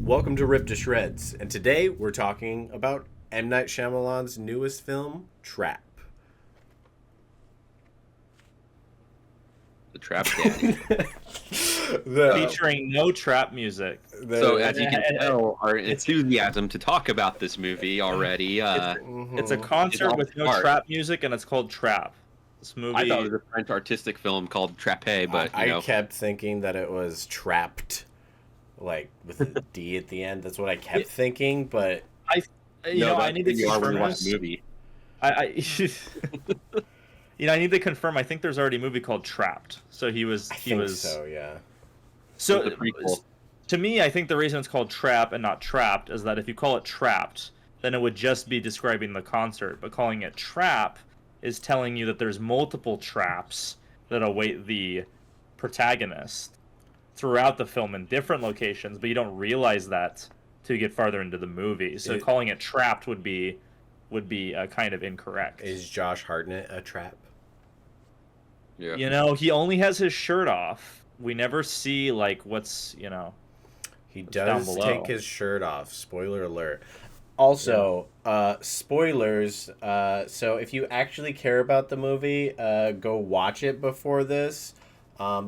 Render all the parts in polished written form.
Welcome to Rip to Shreds, and today we're talking about M. Night Shyamalan's newest film, Trap. The Trap Daddy. Featuring no trap music. So as you can tell, our enthusiasm to talk about this movie already. It's a concert with no trap music, and it's called Trap. This movie. I thought it was a French artistic film called Trappe, but I kept thinking that it was Trapped, like with a D at the end. That's what I kept thinking, but I need to confirm this. Movie. I need to confirm. I think there's already a movie called Trapped. So he was. So yeah. So to me, I think the reason it's called Trap and not Trapped is that if you call it Trapped, then it would just be describing the concert. But calling it Trap is telling you that there's multiple traps that await the protagonist throughout the film in different locations, but you don't realize that till you get farther into the movie. So calling it Trapped would be kind of incorrect. Is Josh Hartnett a trap? Yeah. He only has his shirt off. We never see what's He does take his shirt off. Spoiler alert. Also, spoilers. So if you actually care about the movie, go watch it before this.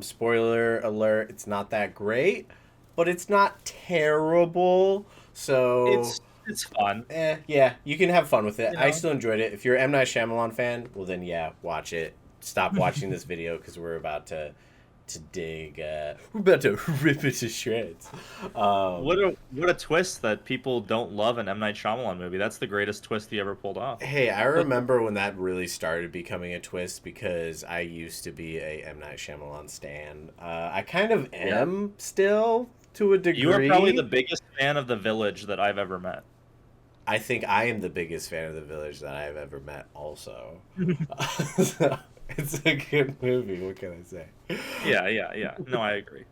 Spoiler alert, it's not that great, but it's not terrible. So it's fun. Yeah, you can have fun with it. You I know? still enjoyed it. If you're an M. Night Shyamalan fan, well then yeah, watch it. Stop watching this video because we're about to dig. We're about to rip it to shreds. What a twist that people don't love an M. Night Shyamalan movie. That's the greatest twist he ever pulled off. Hey, I remember when that really started becoming a twist because I used to be a M. Night Shyamalan stan. I kind of am still to a degree. You are probably the biggest fan of The Village that I've ever met. I think I am the biggest fan of The Village that I've ever met also. It's a good movie. What can I say? Yeah. No, I agree.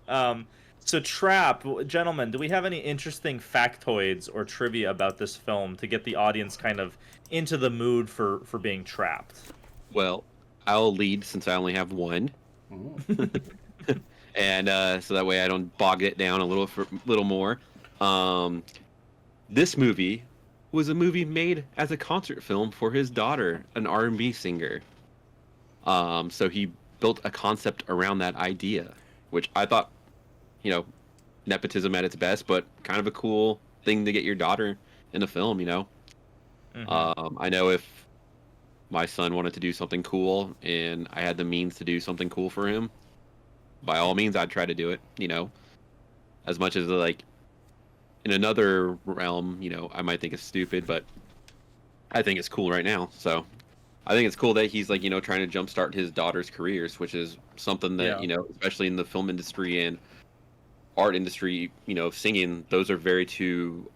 So Trap, gentlemen, do we have any interesting factoids or trivia about this film to get the audience kind of into the mood for being trapped? Well, I'll lead since I only have one. And so that way I don't bog it down a little more. This movie was a movie made as a concert film for his daughter, an R&B singer. So he built a concept around that idea, which I thought, nepotism at its best, but kind of a cool thing to get your daughter in a film, Mm-hmm. I know if my son wanted to do something cool and I had the means to do something cool for him, by all means, I'd try to do it, as much as in another realm, I might think it's stupid, but I think it's cool right now. So I think it's cool that he's trying to jumpstart his daughter's careers, which is something that, especially in the film industry and art industry, singing, those are very two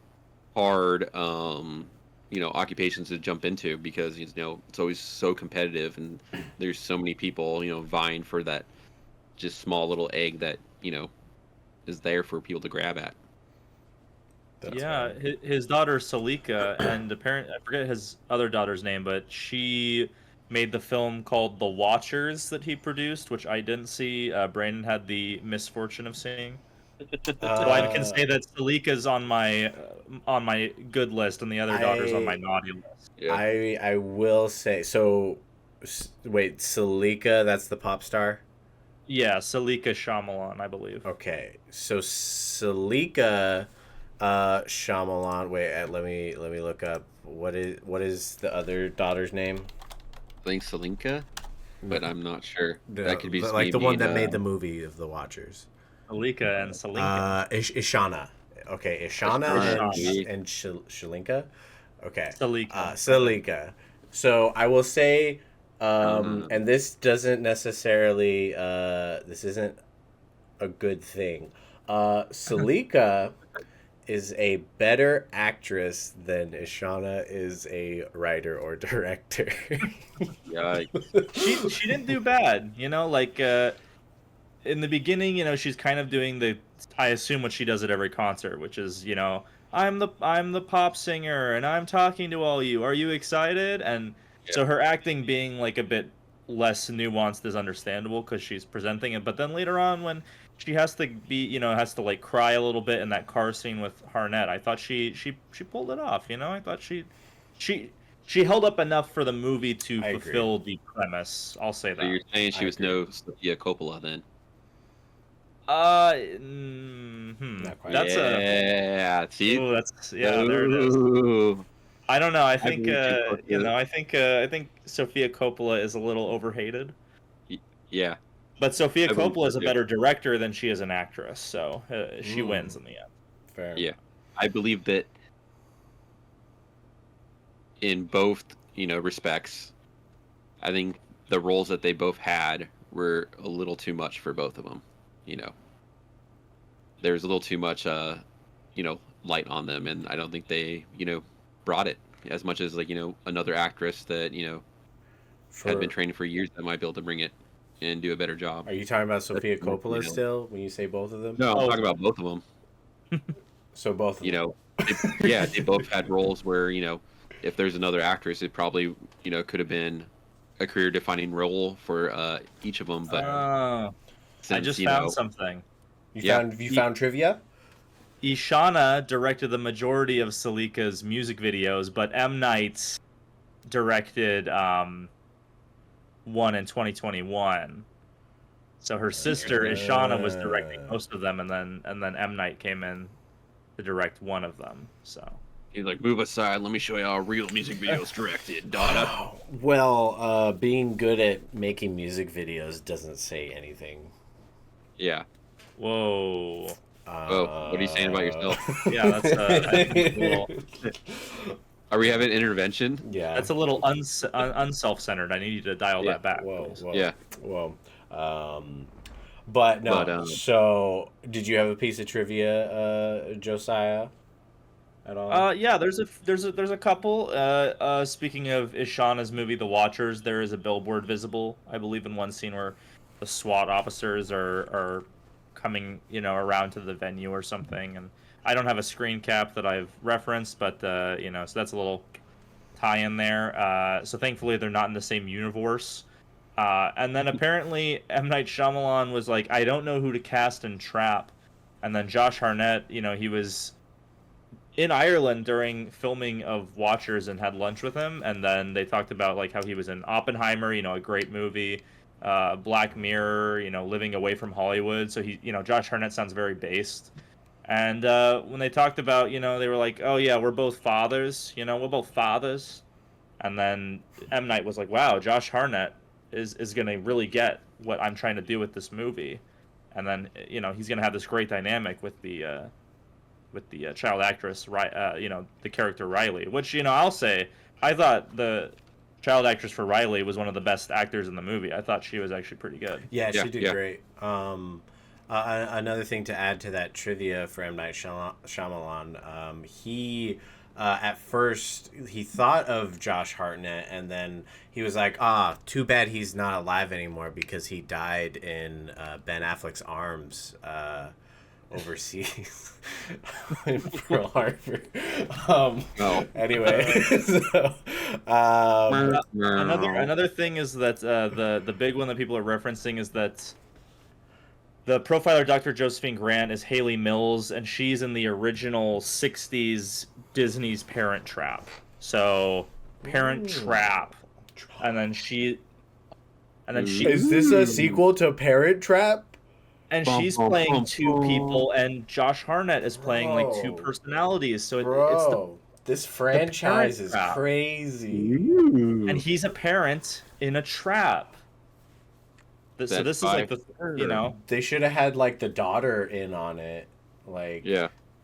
hard, occupations to jump into because, it's always so competitive and there's so many people, vying for that just small little egg that, is there for people to grab at. His daughter Salika, and apparently I forget his other daughter's name, but she made the film called The Watchers that he produced, which I didn't see. Brandon had the misfortune of seeing. So I can say that Salika's on my good list, and the other daughter's on my naughty list. Yeah. I will say so. Wait, Salika, that's the pop star. Yeah, Salika Shyamalan, I believe. Okay, so Salika. Shyamalan. Wait, let me look up. What is the other daughter's name? I think Salinka, but I'm not sure. That could be like the one that made the movie of The Watchers. Salika and Salinka. Ishana. Okay, Ishana and Shalinka. Okay. Salika. Salika. So I will say, and this doesn't necessarily. This isn't a good thing. Salika is a better actress than Ishana is a writer or director. Yikes. She didn't do bad, in the beginning, she's kind of doing I assume what she does at every concert, which is, I'm the pop singer and I'm talking to all you. Are you excited? And so her acting being a bit less nuanced is understandable because she's presenting it. But then later on, when she has to be, has to like cry a little bit in that car scene with Harnett. I thought she pulled it off. I thought she she held up enough for the movie to I agree. fulfill the premise. I'll say that. So you're saying she was no Sofia Coppola then? Not quite. That's see? there it is. I don't know. I think I think Sofia Coppola is a little overhated. Yeah. But Sofia I believe Coppola is so, a too. better director than she is an actress, so she wins in the end. Fair. Yeah. I believe that in both, respects, I think the roles that they both had were a little too much for both of them. There's a little too much, light on them, and I don't think they, brought it as much as like another actress that had been training for years that might be able to bring it and do a better job. Are you talking about Sofia Coppola still when you say both of them? No, I'm talking about both of them. So both of them. They both had roles where if there's another actress, it probably could have been a career-defining role for each of them. But I just found something. You found trivia? Ishana directed the majority of Salika's music videos, but M. Night directed one in 2021. So her sister Ishana was directing most of them, and then M. Night came in to direct one of them. So he's like, move aside, let me show you how real music videos directed, Donna. Well, being good at making music videos doesn't say anything. Yeah. Whoa. What are you saying about yourself? Yeah, that's I think a little... Are we having intervention? Yeah. That's a little unself-centered. I need you to dial that back. Whoa. Yeah. Whoa. But no. So, did you have a piece of trivia, Josiah, at all? Yeah. There's a couple. Speaking of Ishana's movie, The Watchers, there is a billboard visible, I believe, in one scene where the SWAT officers are coming, around to the venue or something, and I don't have a screen cap that I've referenced, but so that's a little tie-in there. So thankfully they're not in the same universe. And then apparently M. Night Shyamalan was like, I don't know who to cast in Trap, and then Josh Harnett, he was in Ireland during filming of Watchers and had lunch with him, and then they talked about like how he was in Oppenheimer, a great movie. Black Mirror, living away from Hollywood. So he, Josh Harnett sounds very based. And when they talked about, they were like, oh yeah, we're both fathers, we're both fathers. And then M. Night was like, wow, Josh Harnett is going to really get what I'm trying to do with this movie. And then, he's going to have this great dynamic with the child actress, the character Riley, which, I'll say, I thought the child actress for Riley was one of the best actors in the movie. I thought she was actually pretty good. Yeah, she did great. Another thing to add to that trivia for M. Night Shyamalan, he at first he thought of Josh Hartnett, and then he was like, too bad he's not alive anymore because he died in Ben Affleck's arms overseas in Pearl Harbor. Anyway, so, another thing is that the big one that people are referencing is that the profiler Dr. Josephine Grant is Haley Mills, and she's in the original 60s Disney's Parent Trap. So Parent Trap, and then she is this a sequel to Parent Trap? And she's playing two people, and Josh Harnett is playing like two personalities. So it's this franchise is crazy. And he's a parent in a trap. So this is like the third. They should have had like the daughter in on it, like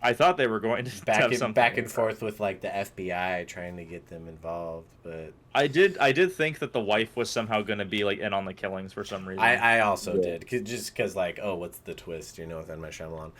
I thought they were going to back and forth with like the FBI trying to get them involved, but I did think that the wife was somehow going to be like in on the killings for some reason. I also did, because like, what's the twist, with M. Night Shyamalan.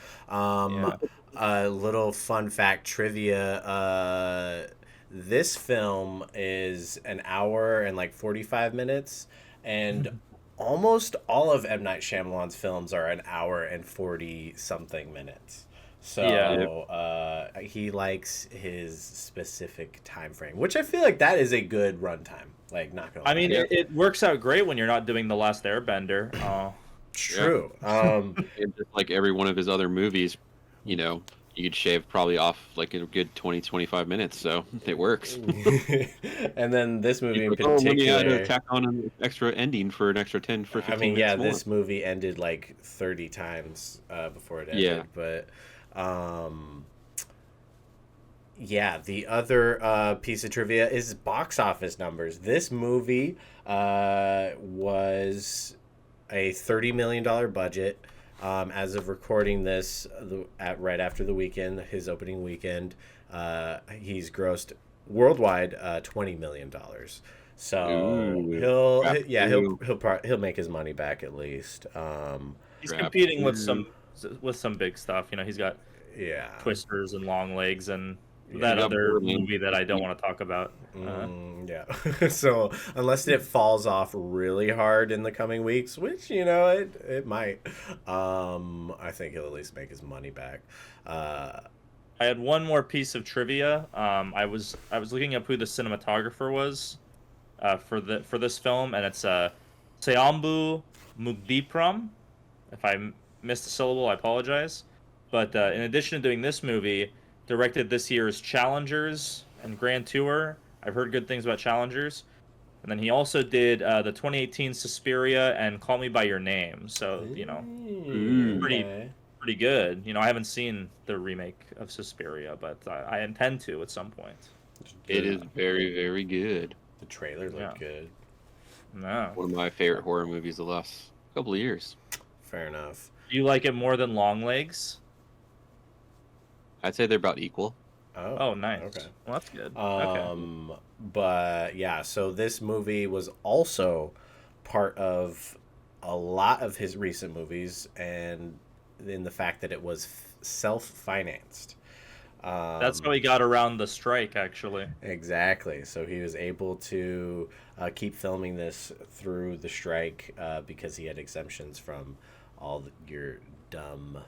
A little fun fact trivia: this film is an hour and like 45 minutes, and almost all of M. Night Shyamalan's films are an hour and 40 something minutes. So he likes his specific time frame, which I feel like that is a good runtime. Like, not gonna lie. I mean, it works out great when you're not doing The Last Airbender. True. And just like every one of his other movies, you know, you could shave probably off like a good 20-25 minutes, so it works. And then this movie in Like, oh, let me particular, tack on an extra ending for an extra 10 for 15 minutes more. this movie ended like 30 times before it ended, but yeah, the other piece of trivia is box office numbers. This movie was a $30 million budget. As of recording this, right after the weekend, his opening weekend, he's grossed worldwide $20 million. So he'll make his money back at least. He's competing with some big stuff. You know, he's got yeah Twisters and Long Legs and that other movie that I don't want to talk about. Yeah. So unless it falls off really hard in the coming weeks, which it might, I think he'll at least make his money back. I had one more piece of trivia. I was looking up who the cinematographer was for this film, and it's Sayambu Mugdipram. If I missed a syllable, I apologize. But in addition to doing this movie, directed this year's Challengers and Grand Tour. I've heard good things about Challengers. And then he also did the 2018 Suspiria and Call Me By Your Name. So, pretty good. I haven't seen the remake of Suspiria, but I intend to at some point. It is very, very good. The trailer looked good. No. One of my favorite horror movies the last couple of years. Fair enough. Do you like it more than Long Legs? I'd say they're about equal. Oh, nice. Okay. Well, that's good. Okay. But yeah, so this movie was also part of a lot of his recent movies, and in the fact that it was self-financed. That's how he got around the strike, actually. Exactly. So he was able to keep filming this through the strike because he had exemptions from all your dumb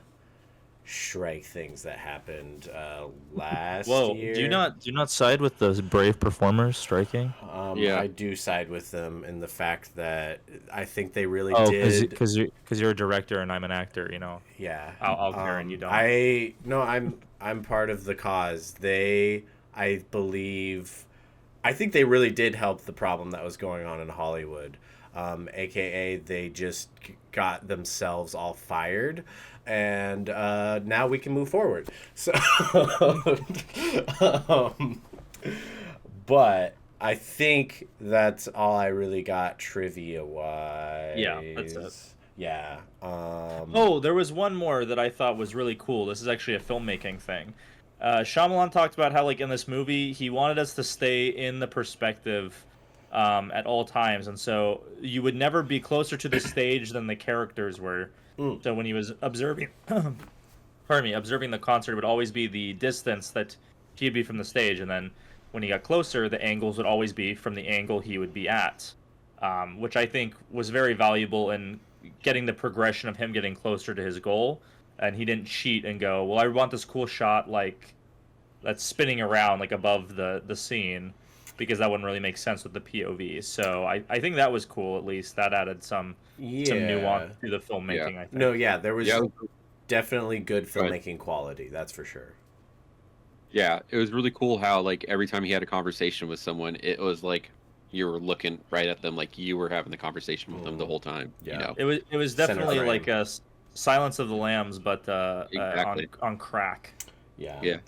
strike things that happened last year. Do you not side with those brave performers striking? I do side with them in the fact that I think they really did. Because you're a director and I'm an actor, Yeah, I'll care and you don't. I'm part of the cause. I think they really did help the problem that was going on in Hollywood. AKA they just got themselves all fired, and now we can move forward. So, but I think that's all I really got trivia-wise. Yeah, that's it. Yeah. There was one more that I thought was really cool. This is actually a filmmaking thing. Shyamalan talked about how, like, in this movie, he wanted us to stay in the perspective at all times, and so you would never be closer to the stage than the characters were. So when he was observing, observing the concert, it would always be the distance that he'd be from the stage, and then when he got closer, the angles would always be from the angle he would be at, which I think was very valuable in getting the progression of him getting closer to his goal. And he didn't cheat and go, well, I want this cool shot like that's spinning around like above the scene, because that wouldn't really make sense with the POV. So I think that was cool. At least that added some nuance to the filmmaking. I think. No, yeah, there was definitely good filmmaking quality. That's for sure. Yeah, it was really cool how, like, every time he had a conversation with someone, it was like you were looking right at them, like you were having the conversation with them the whole time. Yeah, it was definitely like a Silence of the Lambs, but exactly. on crack. Yeah.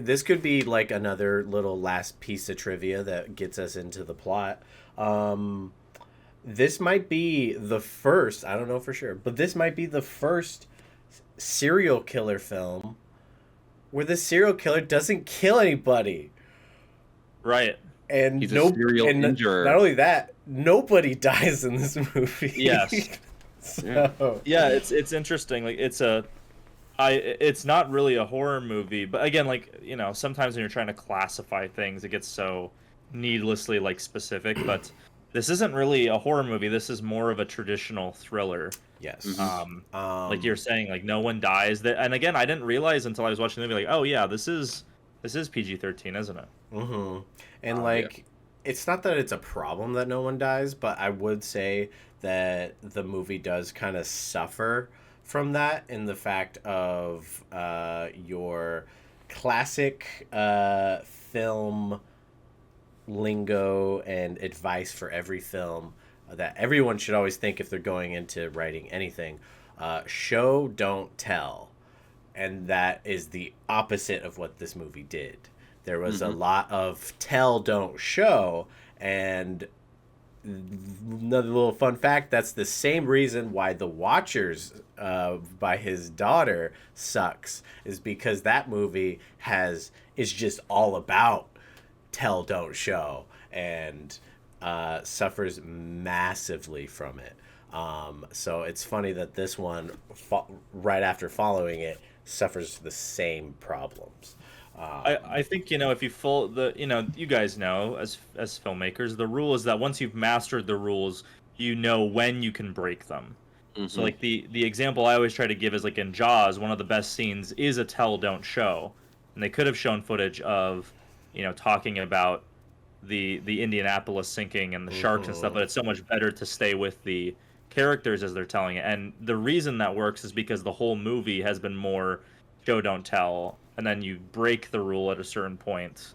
This could be like another little last piece of trivia that gets us into the plot. This might be the first, I don't know for sure, but this might be the first serial killer film where the serial killer doesn't kill anybody. Right. And he's a serial injurer. Not only that, nobody dies in this movie. Yes. So. Yeah, it's interesting. Like it's not really a horror movie, but again, like, sometimes when you're trying to classify things, it gets so needlessly like specific. But this isn't really a horror movie. This is more of a traditional thriller. Yes. Like you're saying, like no one dies. And again, I didn't realize until I was watching the movie, like, oh yeah, this is PG-13, isn't it? Mm-hmm. And it's not that it's a problem that no one dies, but I would say that the movie does kind of suffer from that in the fact of your classic film lingo and advice for every film that everyone should always think if they're going into writing anything. Show, don't tell. And that is the opposite of what this movie did. There was a lot of tell, don't show. And another little fun fact, that's the same reason why The Watchers by his daughter sucks, is because that movie is just all about tell, don't show, and suffers massively from it. So it's funny that this one, right after following it, suffers the same problems. I think, if you you guys know, as filmmakers, the rule is that once you've mastered the rules, you know when you can break them. So like the example I always try to give is like in Jaws, one of the best scenes is a tell don't show, and they could have shown footage of talking about the Indianapolis sinking and the sharks and stuff, but it's so much better to stay with the characters as they're telling it. And the reason that works is because the whole movie has been more show don't tell, and then you break the rule at a certain point.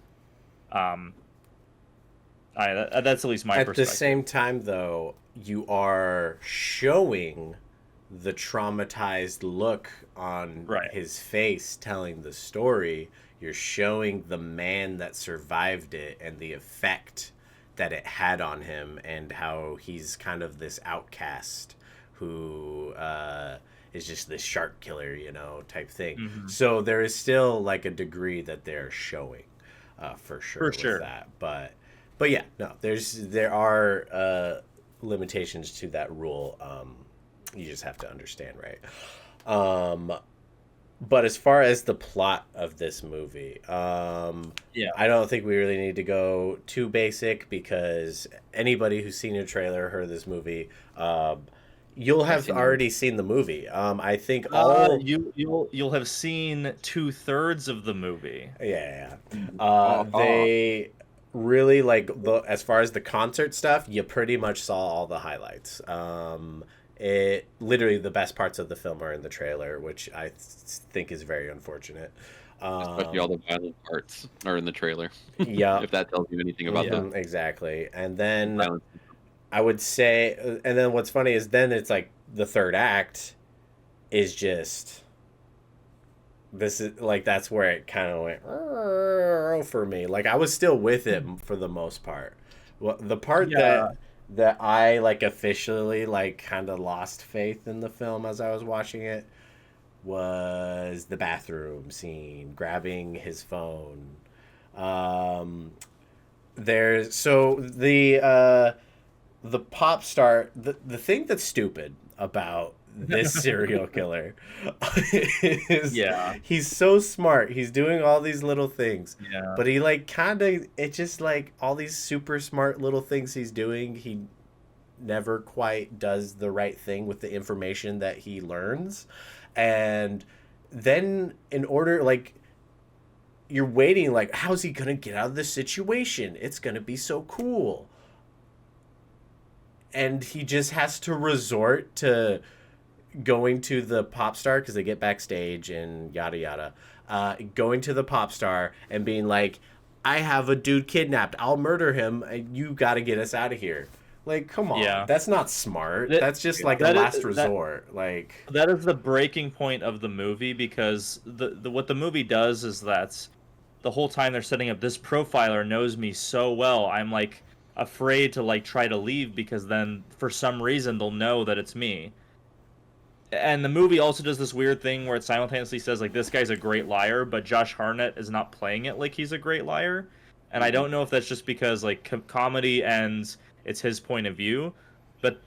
That's at least my perspective. At the same time, though, you are showing the traumatized look on his face telling the story. You're showing the man that survived it and the effect that it had on him, and how he's kind of this outcast who is just this shark killer, type thing. So there is still like a degree that they're showing for sure with that. But yeah, no, there are limitations to that rule. You just have to understand, right? But as far as the plot of this movie, I don't think we really need to go too basic, because anybody who's seen your trailer, heard this movie, you'll have already seen the movie. I think you'll have seen 2/3 of the movie. Yeah. They really as far as the concert stuff, you pretty much saw all the highlights. It literally, the best parts of the film are in the trailer, which I think is very unfortunate. Especially all the violent parts are in the trailer. Yeah. If that tells you anything about them. Exactly. And then I would say, and then what's funny is then it's like the third act is just, this is like, that's where it kind of went for me. Like, I was still with it for the most part. Well, the part that I officially kind of lost faith in the film as I was watching it was the bathroom scene, grabbing his phone. The pop star, the thing that's stupid about this serial killer is he's so smart. He's doing all these little things. Yeah. But he it's just all these super smart little things he's doing, he never quite does the right thing with the information that he learns. And then in order, you're waiting, how's he gonna get out of this situation? It's gonna be so cool. And he just has to resort to going to the pop star, because they get backstage and yada yada, going to the pop star and being like, I have a dude kidnapped, I'll murder him, you gotta get us out of here. Come on, that's not smart. That's just a last resort. That is the breaking point of the movie, because what the movie does is that the whole time they're setting up, this profiler knows me so well, I'm afraid to try to leave, because then for some reason they'll know that it's me. And the movie also does this weird thing where it simultaneously says this guy's a great liar, but Josh Hartnett is not playing it like he's a great liar. And I don't know if that's just because comedy ends, it's his point of view, but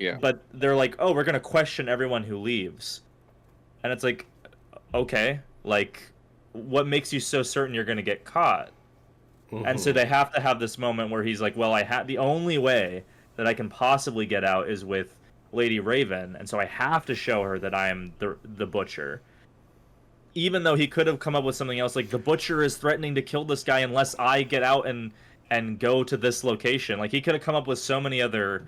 they're oh, we're gonna question everyone who leaves, and it's okay, what makes you so certain you're gonna get caught? And so they have to have this moment where he's well, the only way that I can possibly get out is with Lady Raven, and so I have to show her that I am the butcher. Even though he could have come up with something else, the butcher is threatening to kill this guy unless I get out and and go to this location. Like, he could have come up with so many other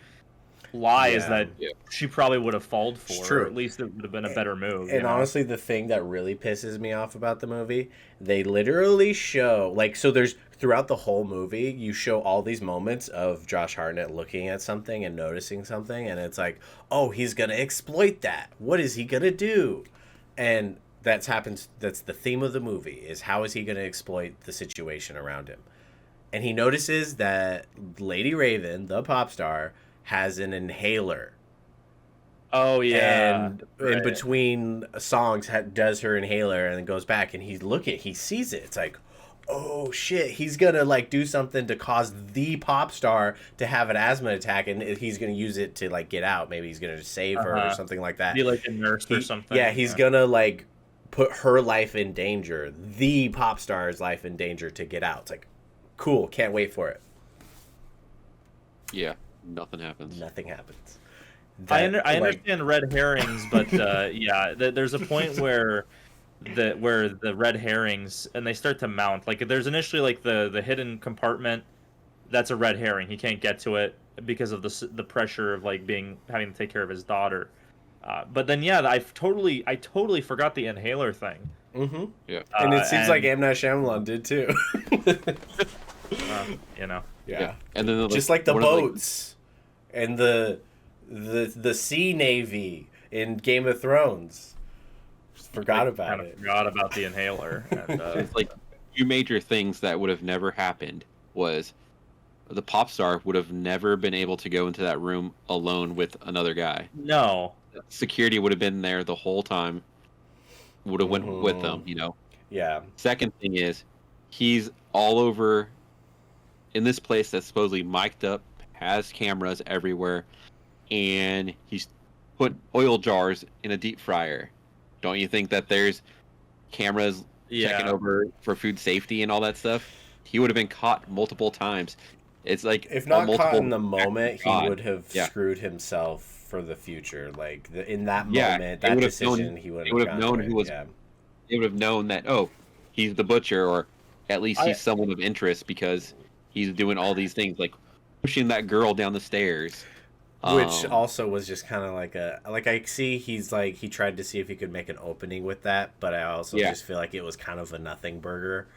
lies that she probably would have fallen for, or at least it would have been a better move. And honestly, the thing that really pisses me off about the movie, they literally show, like, so there's, throughout the whole movie, you show all these moments of Josh Hartnett looking at something and noticing something, and it's like, oh, he's gonna exploit that. What is he gonna do? And that's the theme of the movie, is how is he gonna exploit the situation around him? And he notices that Lady Raven, the pop star, has an inhaler. Oh yeah. And in between songs does her inhaler and then goes back and he sees it. It's like, oh shit, he's gonna like do something to cause the pop star to have an asthma attack, and he's gonna use it to like get out. Maybe he's gonna save her or something like that. Be like a nurse or something. Yeah, he's gonna like put her life in danger, the pop star's life in danger, to get out. It's like, cool, can't wait for it. Yeah. Nothing happens. Nothing happens. I understand red herrings, but there's a point where the red herrings, and they start to mount. Like, there's initially like the hidden compartment. That's a red herring. He can't get to it because of the pressure of like having to take care of his daughter. But then I totally forgot the inhaler thing. Mm-hmm. Yeah, and it seems like M. Night Shyamalan did too. Yeah. And then just like the boats. And the sea navy in Game of Thrones. Just forgot about it. Forgot about the inhaler. And, it's like two major things that would have never happened was the pop star would have never been able to go into that room alone with another guy. No. Security would have been there the whole time. Would have went with them, you know. Yeah. Second thing is, he's all over in this place that's supposedly mic'd up, has cameras everywhere, and he's put oil jars in a deep fryer. Don't you think that there's cameras checking over for food safety and all that stuff? He would have been caught multiple times. It's like, if not caught in the moment, he would have screwed himself for the future. Like in that moment, that decision, he would have known who was. Yeah. They would have known that, oh, he's the butcher, or at least he's someone of interest because he's doing all these things, like pushing that girl down the stairs. Which also was just kind of like I see he tried to see if he could make an opening with that, but I also just feel like it was kind of a nothing burger.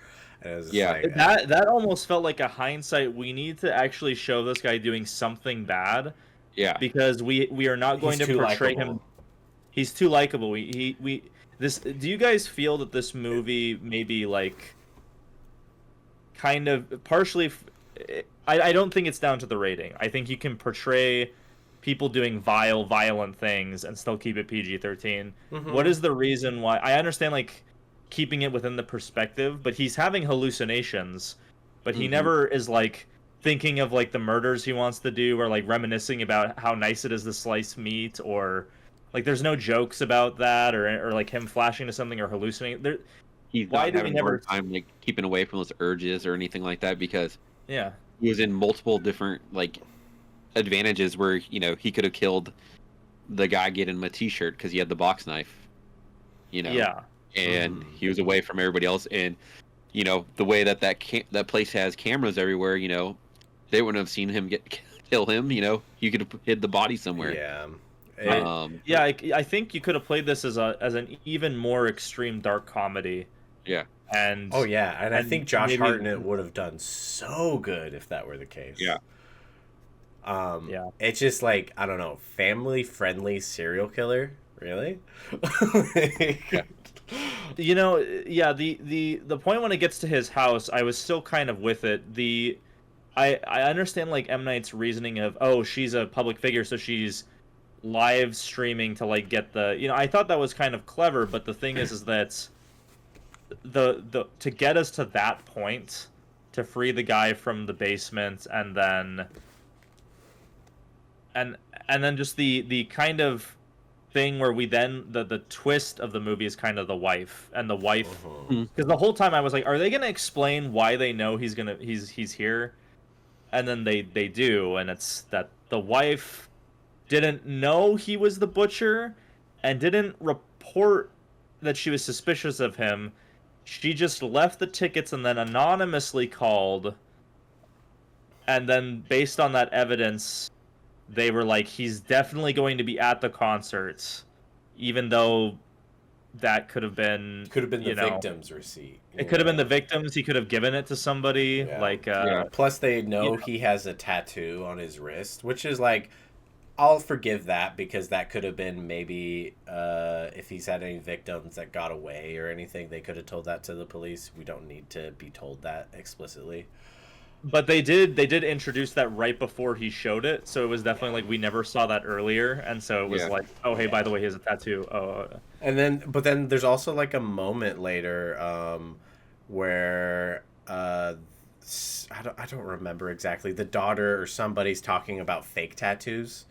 That almost felt like a hindsight. We need to actually show this guy doing something bad. Yeah. Because we are not going to portray him. He's too likable. Do you guys feel that this movie maybe like kind of partially? I don't think it's down to the rating. I think you can portray people doing violent things and still keep it PG-13. Mm-hmm. What is the reason why? I understand like keeping it within the perspective, but he's having hallucinations, but he never is like thinking of like the murders he wants to do, or like reminiscing about how nice it is to slice meat, or like there's no jokes about that, or like him flashing to something or hallucinating. He's not having a hard time like keeping away from those urges or anything like that, because he was in multiple different like advantages where, you know, he could have killed the guy getting him a t-shirt because he had the box knife, you know, and he was away from everybody else. And you know, the way that place has cameras everywhere, you know, they wouldn't have seen him kill him. You know, you could have hid the body somewhere. Yeah. I think you could have played this as an even more extreme dark comedy. Yeah. And I think Josh Hartnett would have done so good if that were the case. Yeah. It's just like, I don't know, family friendly serial killer, really? You know, the point when it gets to his house, I was still kind of with it. I understand like M. Night's reasoning of, oh, she's a public figure, so she's live streaming to like get the, you know, I thought that was kind of clever, but the thing is that the to get us to that point, to free the guy from the basement, and then just the kind of thing where we then the twist of the movie is kind of the wife, and the wife, because the whole time I was like, are they gonna explain why they know he's here? And then they do, and it's that the wife didn't know he was the butcher and didn't report that she was suspicious of him. She just left the tickets and then anonymously called And then based on that evidence, they were like, he's definitely going to be at the concerts, even though that could have been the victim's receipt. It could have been the victims. He could have given it to somebody. Yeah. Plus, they know he has a tattoo on his wrist, which is like, I'll forgive that because that could have been maybe if he's had any victims that got away or anything, they could have told that to the police. We don't need to be told that explicitly. But they did introduce that right before he showed it, so it was definitely like we never saw that earlier, and so it was like, oh hey, by the way, he has a tattoo. And then there's also like a moment later where I don't remember exactly, the daughter or somebody's talking about fake tattoos.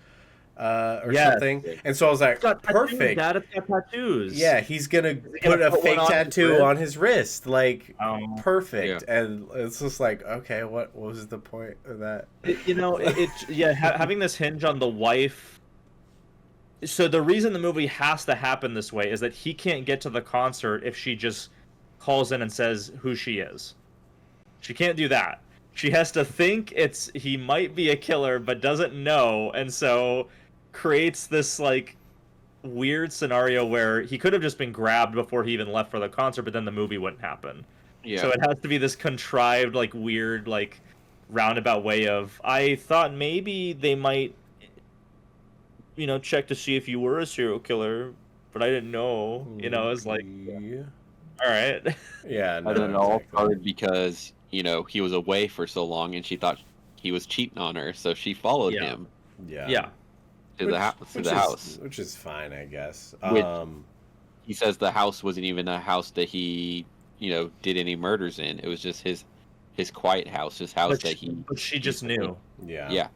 Something, and so I was like, perfect. Dad has got tattoos. Yeah, he's gonna put a fake tattoo on his wrist, like perfect. Yeah. And it's just like, okay, what was the point of that? Having this hinge on the wife. So the reason the movie has to happen this way is that he can't get to the concert if she just calls in and says who she is. She can't do that. She has to think he might be a killer, but doesn't know, and so creates this like weird scenario where he could have just been grabbed before he even left for the concert, but then the movie wouldn't happen. Yeah. So it has to be this contrived, like weird, like roundabout way of, I thought maybe they might, check to see if you were a serial killer, but I didn't know. It's like, all right. Yeah. No, and then it all started because he was away for so long, and she thought he was cheating on her, so she followed him. Yeah. To the house, which is fine, I guess. He says the house wasn't even a house that he, did any murders in. It was just his quiet house, his house But she just knew. Yeah. Yeah.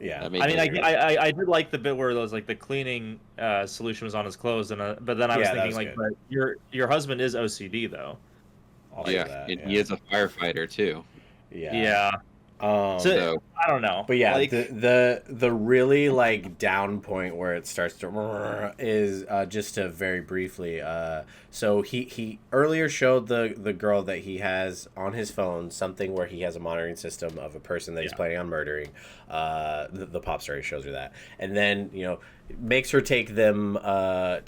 Yeah. I mean, I did like the bit where those like the cleaning solution was on his clothes, but then I was thinking like, but your husband is OCD though. He is a firefighter too. Yeah. So I don't know. But yeah, like, the really like down point where it starts to is just to very briefly. So he earlier showed the girl that he has on his phone something where he has a monitoring system of a person that he's planning on murdering. The pop star shows her that, and then makes her take them out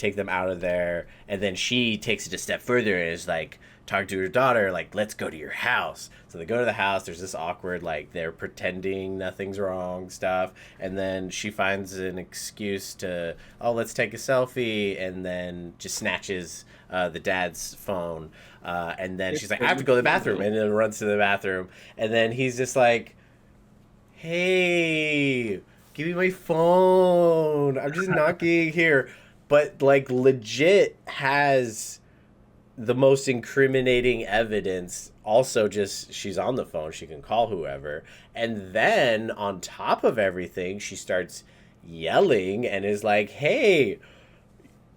of there, and then she takes it a step further and is like, talk to her daughter, like, let's go to your house. So they go to the house. There's this awkward, like, they're pretending nothing's wrong stuff. And then she finds an excuse to, let's take a selfie. And then just snatches the dad's phone. And then she's like, I have to go to the bathroom. And then runs to the bathroom. And then he's just like, hey, give me my phone. I'm just knocking here. But, like, legit has the most incriminating evidence. Also, just she's on the phone, she can call whoever, and then on top of everything she starts yelling and is like, hey,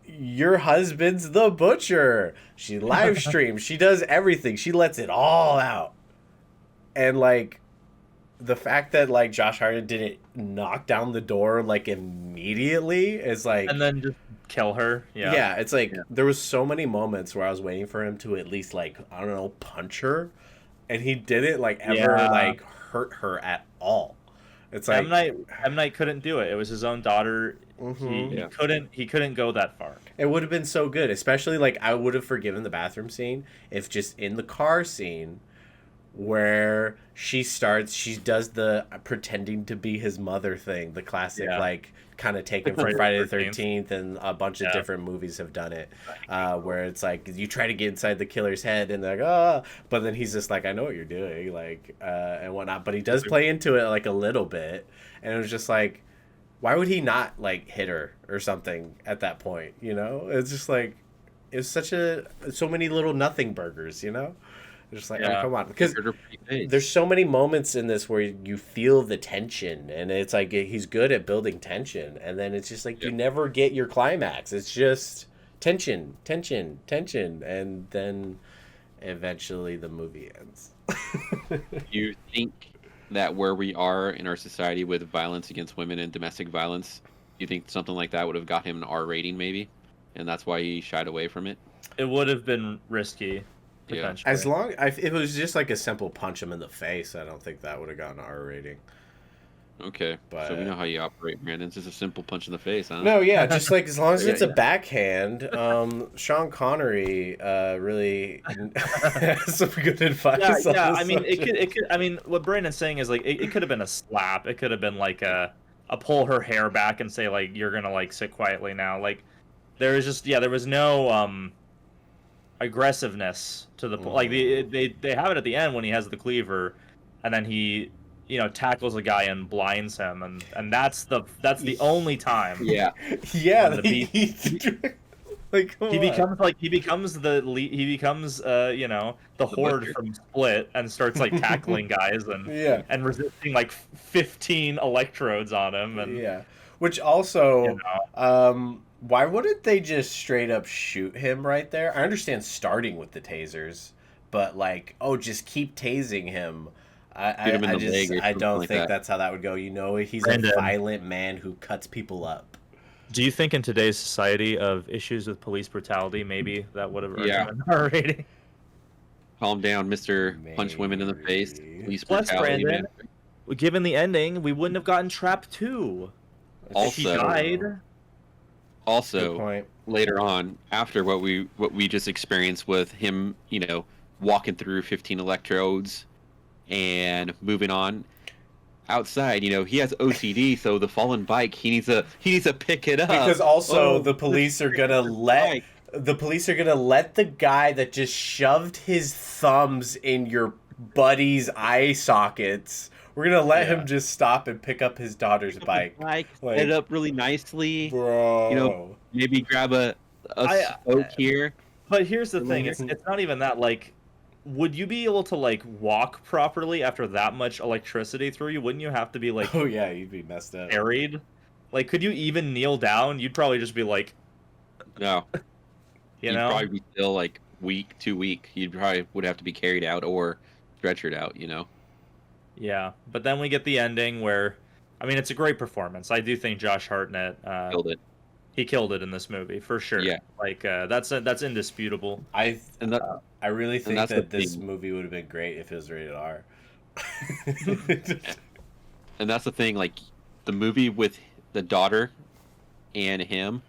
your husband's the butcher. She live streams, she does everything, she lets it all out. And like the fact that like Josh Hartnett didn't knock down the door like immediately is like, and then just kill her. Yeah, it's like there was so many moments where I was waiting for him to at least like, I don't know, punch her, and he didn't like ever like hurt her at all. It's like M. Night couldn't do it. It was his own daughter. Mm-hmm. He couldn't go that far. It would have been so good, especially like I would have forgiven the bathroom scene if just in the car scene where she does the pretending to be his mother thing, the classic like kind of taken from Friday the 13th, and a bunch of different movies have done it, where it's like you try to get inside the killer's head and they're like, but then he's just like, I know what you're doing, like and whatnot, but he does play into it like a little bit, and it was just like, why would he not like hit her or something at that point? It's just like, it's so many little nothing burgers, Just like, oh, come on. Because there's so many moments in this where you feel the tension, and it's like he's good at building tension, and then it's just like you never get your climax. It's just tension, tension, tension, and then eventually the movie ends. You think that where we are in our society with violence against women and domestic violence, you think something like that would have got him an R rating maybe? And that's why he shied away from it? It would have been risky. potentially. As long if it was just like a simple punch him in the face, I don't think that would have gotten an R rating. Okay, but so we know how you operate, Brandon. It's just a simple punch in the face, huh? No, yeah, just like as long as it's a backhand. Sean Connery really has some good advice. Yeah. I mean, it could. I mean, what Brandon's saying is like it could have been a slap. It could have been like a pull her hair back and say like you're gonna like sit quietly now. Like there was just there was no aggressiveness to the like they have it at the end when he has the cleaver, and then he tackles a guy and blinds him, and that's the only time. Yeah. Like he becomes the horde from Split and starts like tackling guys and resisting like 15 electrodes on him and which also why wouldn't they just straight up shoot him right there? I understand starting with the tasers, but like just keep tasing him. I don't think that's how that would go. He's a violent man who cuts people up. Do you think in today's society of issues with police brutality, maybe that would have earned an R rating? Calm down, Mr. Punch women in the face. Police brutality, Brandon, given the ending, we wouldn't have gotten Trap 2. He died. Also, later on, after what we just experienced with him, walking through 15 electrodes and moving on outside, he has OCD, so the fallen bike, he needs to pick it up, because also the police are gonna let the guy that just shoved his thumbs in your buddy's eye sockets, we're gonna let him just stop and pick up his daughter's bike, set it up really nicely, bro. Maybe grab a spoke here. But here's the thing, it's not even that. Like, would you be able to like walk properly after that much electricity through you? Wouldn't you have to be like you'd be messed up, carried? Like, could you even kneel down? You'd probably just be like, no. You'd probably be still like too weak. You probably would have to be carried out or stretchered out, Yeah, but then we get the ending where, I mean, it's a great performance. I do think Josh Hartnett killed it. He killed it in this movie for sure. Yeah, like that's indisputable. I really think that this movie would have been great if it was rated R. And that's the thing, like the movie with the daughter and him,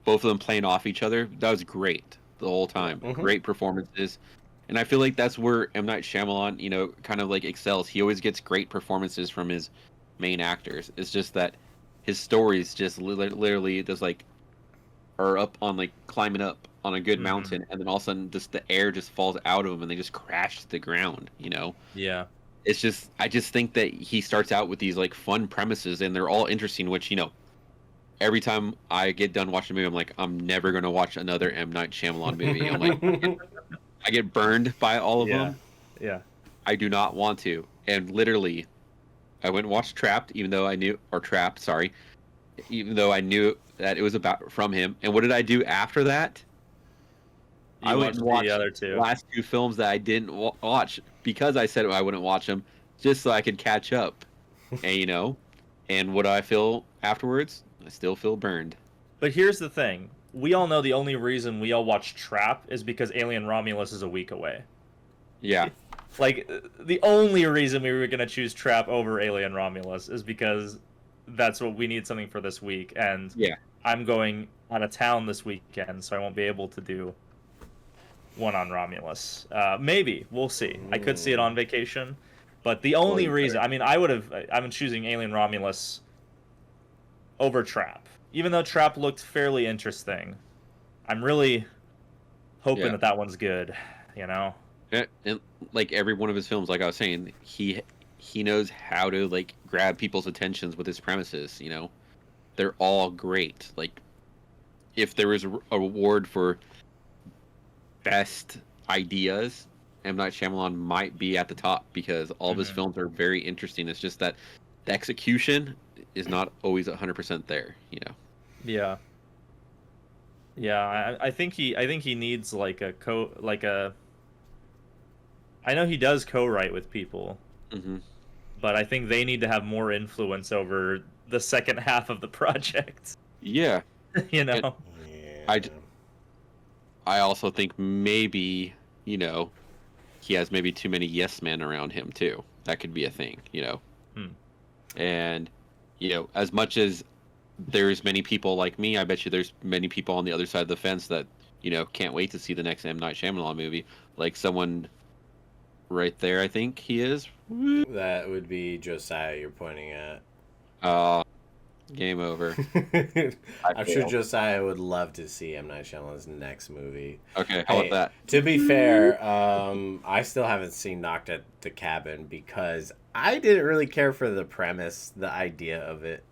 both of them playing off each other, that was great the whole time. Great performances. And I feel like that's where M. Night Shyamalan, kind of like excels. He always gets great performances from his main actors. It's just that his stories just literally just like are up on like climbing up on a good mountain, and then all of a sudden just the air just falls out of them and they just crash to the ground. Yeah. It's just, I just think that he starts out with these like fun premises and they're all interesting, which every time I get done watching a movie, I'm like, I'm never gonna watch another M. Night Shyamalan movie. I'm like, I get burned by all of them. Yeah. I do not want to. And literally, I went and watched Trapped, even though I knew that it was from him. And what did I do after that? I went and watched the other two. Last two films that I didn't watch because I said I wouldn't watch them, just so I could catch up. And and what do I feel afterwards? I still feel burned. But here's the thing: we all know the only reason we all watched Trap is because Alien Romulus is a week away. Yeah. Like, the only reason we were going to choose Trap over Alien Romulus is because that's what we need something for this week. And I'm going out of town this weekend, so I won't be able to do one on Romulus. Maybe. We'll see. I could see it on vacation. But the only reason... I mean, I'm choosing Alien Romulus over Trap. Even though Trap looked fairly interesting, I'm really hoping that one's good, And like every one of his films, like I was saying, he knows how to like grab people's attentions with his premises. They're all great. Like, if there was a award for best ideas, M. Night Shyamalan might be at the top because all of his films are very interesting. It's just that the execution is not always 100% there. Yeah. Yeah, I think he needs like I know he does co-write with people, but I think they need to have more influence over the second half of the project. Yeah. I also think maybe you know, he has maybe too many yes men around him too. That could be a thing, you know. And, you know, as much as there's many people like me, I bet you there's many people on the other side of the fence that, you know, can't wait to see the next M. Night Shyamalan movie. Like someone right there, I think he is. That would be Josiah you're pointing at. Game over. I'm sure Josiah would love to see M. Night Shyamalan's next movie. Okay, how about that? To be fair, I still haven't seen Knocked at the Cabin because I didn't really care for the premise, the idea of it.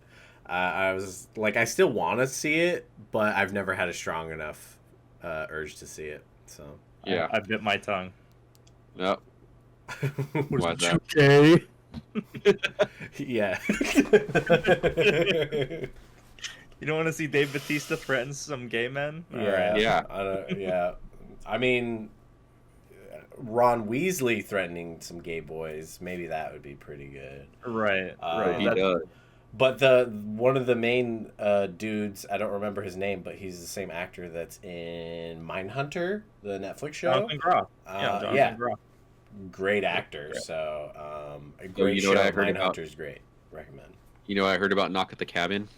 I was like, I still want to see it, but I've never had a strong enough urge to see it. So yeah, I bit my tongue. Yep. Why's that? Okay. Yeah. You don't want to see Dave Bautista threaten some gay men? Yeah. Right. Yeah. Yeah. I mean, Ron Weasley threatening some gay boys, maybe that would be pretty good. Right. He does. But one of the main dudes, I don't remember his name, but he's the same actor that's in Mindhunter, the Netflix show. Jonathan Groff. Jonathan Groff. Great actor. So a great show. Mindhunter's great. Recommend. You know what I heard about Knock at the Cabin?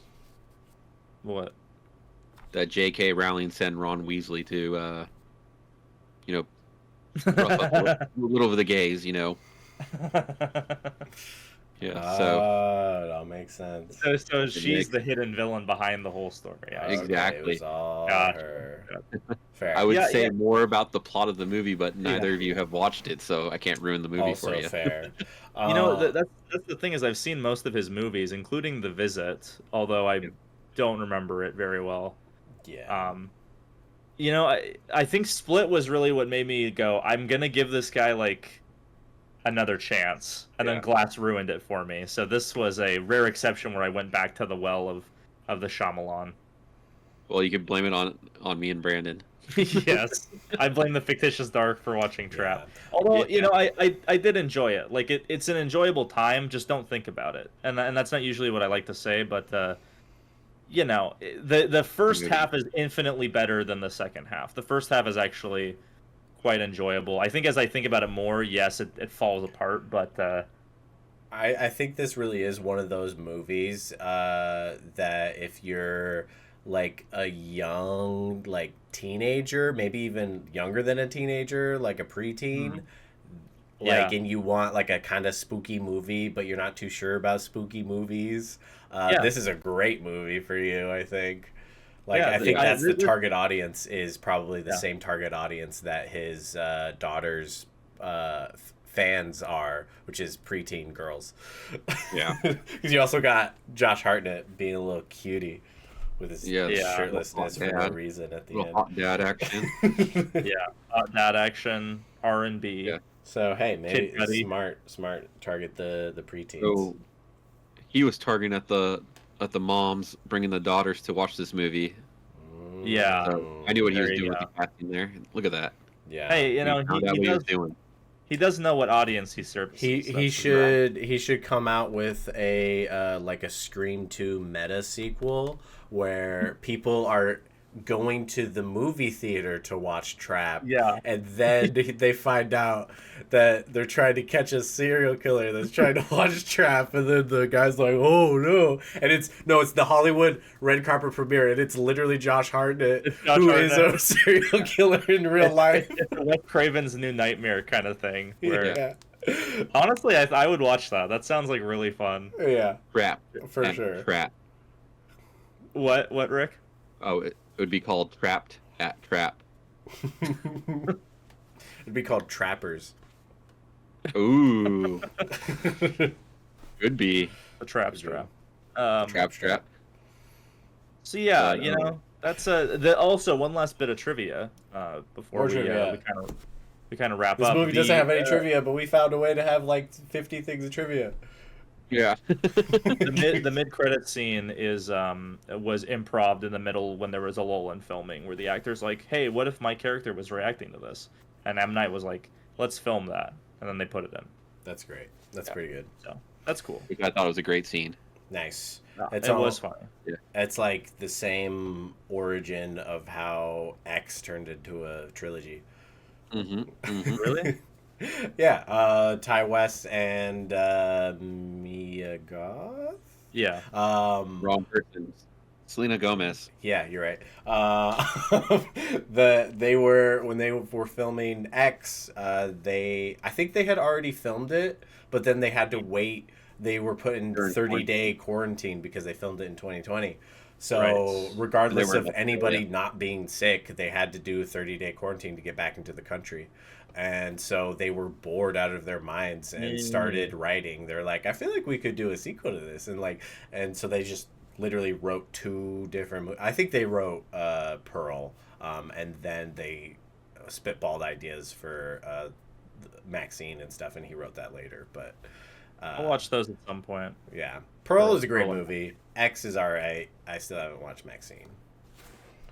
What? That J.K. Rowling sent Ron Weasley to, you know, rough up a little of the gays, you know. Yeah, so it all makes sense. So she's the hidden villain behind the whole story. Yeah, exactly. It was all her. Fair. I would say more about the plot of the movie, but neither of you have watched it, so I can't ruin the movie also for you. Fair. You know, that's the thing is I've seen most of his movies, including The Visit, although I don't remember it very well. Yeah. You know, I think Split was really what made me go, I'm gonna give this guy like another chance, and then Glass ruined it for me. So this was a rare exception where I went back to the well of the Shyamalan. Well, you can blame it on me and Brandon. Yes, I blame the fictitious dark for watching Trap. Although you know, I did enjoy it. Like it's an enjoyable time. Just don't think about it, and that's not usually what I like to say. But you know, the first half is infinitely better than the second half. The first half is actually quite enjoyable. I think as I think about it more, yes, it falls apart, but I think this really is one of those movies that if you're like a young like teenager, maybe even younger than a teenager, like a preteen, and you want like a kind of spooky movie, but you're not too sure about spooky movies, this is a great movie for you, I think. I think that's the target audience is probably the same target audience that his daughter's fans are, which is preteen girls. Yeah. Because you also got Josh Hartnett being a little cutie with his shirtlessness for no reason at the end. Hot dad action. Hot dad action, R&B. Yeah. So hey, maybe it's smart target the preteens. So he was targeting at the moms bringing the daughters to watch this movie. Yeah, so I knew what he was doing with the casting there. Look at that. Yeah. Hey, you know he does know what audience he serves. He should come out with a like a Scream 2 meta sequel where people are going to the movie theater to watch Trap. Yeah. And then they find out that they're trying to catch a serial killer that's trying to watch Trap, and then the guy's like, "Oh no!" And it's the Hollywood red carpet premiere, and it's literally Josh Hartnett, is a serial killer in real life. It's Wes Craven's New Nightmare kind of thing. Where, honestly, I would watch that. That sounds like really fun. Yeah. Trap. For sure. Trap. What, Rick? Oh, it would be called Trapped at Trap. It'd be called Trappers. Ooh. Could be. The Trap Strap. Trap. So yeah, you know, that's also one last bit of trivia before we kind of wrap up. This movie doesn't have any trivia, but we found a way to have like 50 things of trivia. Yeah. the mid-credit scene was improv in the middle when there was a lull in filming where the actor's like, "Hey, what if my character was reacting to this?" And M. Night was like, "Let's film that," and then they put it in. That's great. That's pretty good. So that's cool. I thought it was a great scene. Nice. It was fun. Yeah. It's like the same origin of how X turned into a trilogy. Really? Yeah, Ty West and Mia Goth. Yeah. Wrong person. Selena Gomez. Yeah, you're right. They were when they were filming X. I think they had already filmed it, but then they had to wait. They were put in During 30-day quarantine because they filmed it in 2020. So Right. regardless were of in anybody Australia. not being sick, they had to do a 30-day quarantine to get back into the country. And so they were bored out of their minds and started writing. They're like, I feel like we could do a sequel to this, and so they just literally wrote two different. I think they wrote Pearl, and then they spitballed ideas for Maxine and stuff, and he wrote that later. But I'll watch those at some point. yeah, Pearl is a great Pearl. movie. X is alright. I still haven't watched Maxine.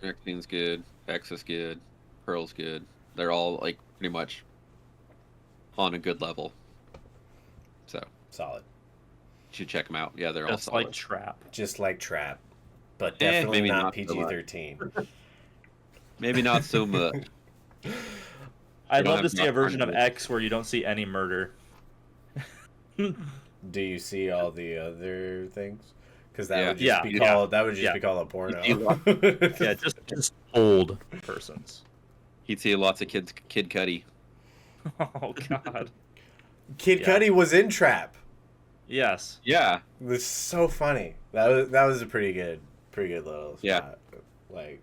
Maxine's good. X is good. Pearl's good. They're all like pretty much on a good level. So Solid. you should check them out. Yeah, they're all Just solid. like Trap. Just like Trap, but definitely maybe not not so PG-13. Maybe not so much. I'd don't love to have see a version of hundreds. X where you don't see any murder. Do you see all the other things? Because that Yeah. would just Yeah. be Yeah. called that would just Yeah. be called a porno. You see lots- Yeah, just old persons. He'd see lots of Kid Cudi. Oh God. Kid Yeah. Cudi was in Trap. Yes. Yeah. It was so funny. That was a pretty good little spot. Yeah. Like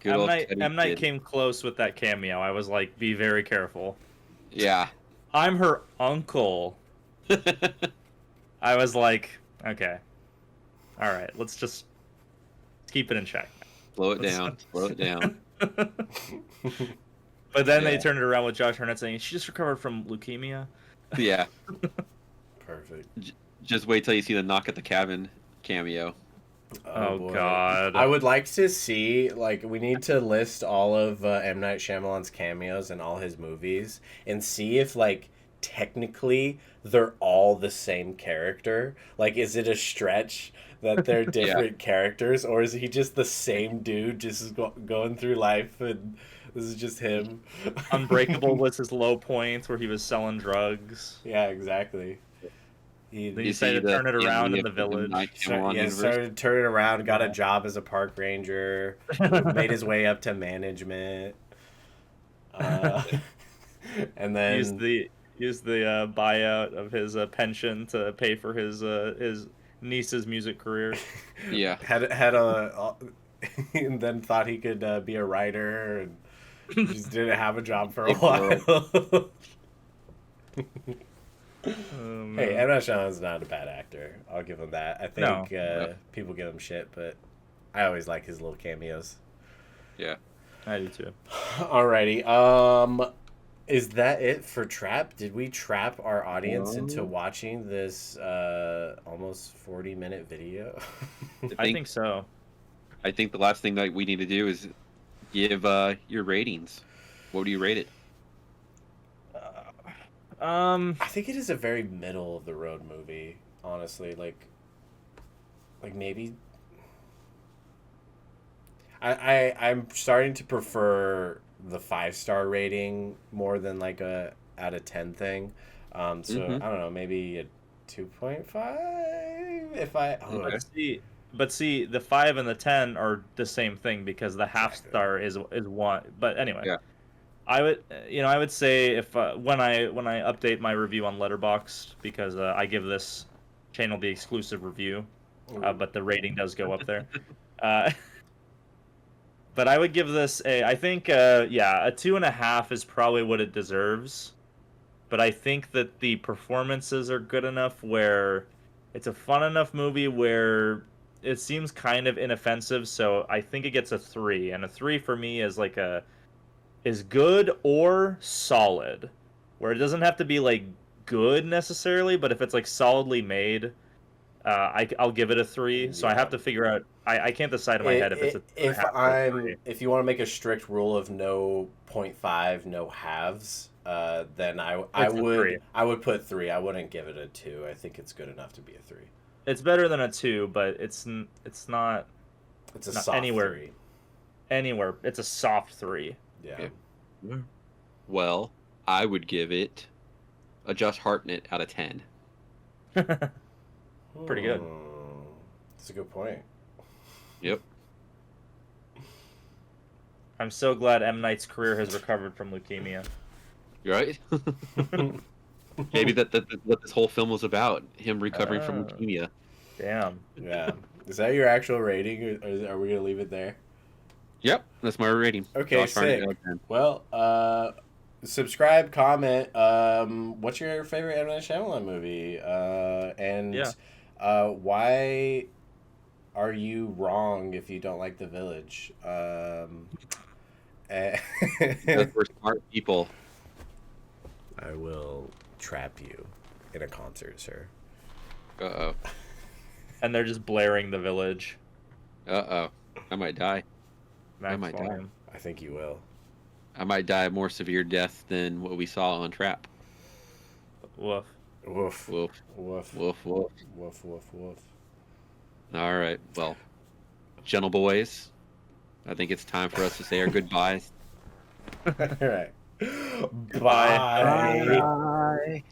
Good old Cudi M. Night kid. came close with that cameo. I was like, be very careful. Yeah. I'm her uncle. I was like, okay. All right, let's keep it in check. Slow it down. Slow it down. But then Yeah. they turned it around with Josh Hartnett saying she just recovered from leukemia. Yeah. perfect. Just wait till you see the Knock at the Cabin cameo. Oh, boy. God. I would like to see, like, we need to list all of M. Night Shyamalan's cameos in all his movies and see if, like, technically they're all the same character. Like, is it a stretch that they're different characters, or is he just the same dude just going through life and this is just him? Unbreakable was his low point where he was selling drugs. Yeah, exactly. Then He you say to turn it around in the village. started turning around, got a job as a park ranger, made his way up to management, and then used the buyout of his pension to pay for his niece's music career. Yeah. had and then thought he could be a writer and just didn't have a job for a while. Hey, M. Night Shyamalan's not a bad actor. I'll give him that. I think people give him shit, but I always like his little cameos. Yeah. I do too. Alrighty. Is that it for Trap? Did we trap our audience into watching this almost 40-minute video? I think so. I think the last thing that we need to do is give your ratings. What do you rate it? I think it is a very middle of the road movie, honestly. Like maybe I'm starting to prefer the 5-star rating more than like a out of 10 thing. So I don't know, maybe a 2.5 if I But see, the 5 and the 10 are the same thing because the half star is one. But anyway, Yeah. I would say if when I update my review on Letterboxd, because I give this channel the exclusive review, but the rating does go up there. But I would give this I think a 2.5 is probably what it deserves. But I think that the performances are good enough where it's a fun enough movie where it seems kind of inoffensive. So I think it gets a 3, and a 3 for me is like is good or solid, where it doesn't have to be like good necessarily, but if it's like solidly made, I'll give it a 3. So I have to figure out. I can't decide in my head if it's a 2.5 or a 3. If you want to make a strict rule of no 0.5, no halves, then I would put 3. I wouldn't give it a 2. I think it's good enough to be a 3. It's better than a 2, but it's not. It's a Not soft anywhere. 3. Anywhere, it's a soft 3. Yeah. Yeah. Well, I would give it a Josh Hartnett out of 10. Pretty good. That's a good point. Yep. I'm so glad M. Night's career has recovered from leukemia. Right? Maybe that's what this whole film was about. Him recovering from leukemia. Damn. Yeah. Is that your actual rating, or are we going to leave it there? Yep, that's my rating. Okay, Josh sick. Well, subscribe, comment. What's your favorite M. Night Shyamalan movie? Why are you wrong if you don't like The Village? Because we're smart people. I will trap you in a concert, sir. Uh-oh. And they're just blaring The Village. Uh-oh. I might die. Max I might die. I think you will. I might die a more severe death than what we saw on Trap. Woof. Woof. Woof. Woof. Woof, woof. Woof, woof, woof. All right. Well, gentle boys, I think it's time for us to say our goodbyes. All right. Bye. Bye. Bye.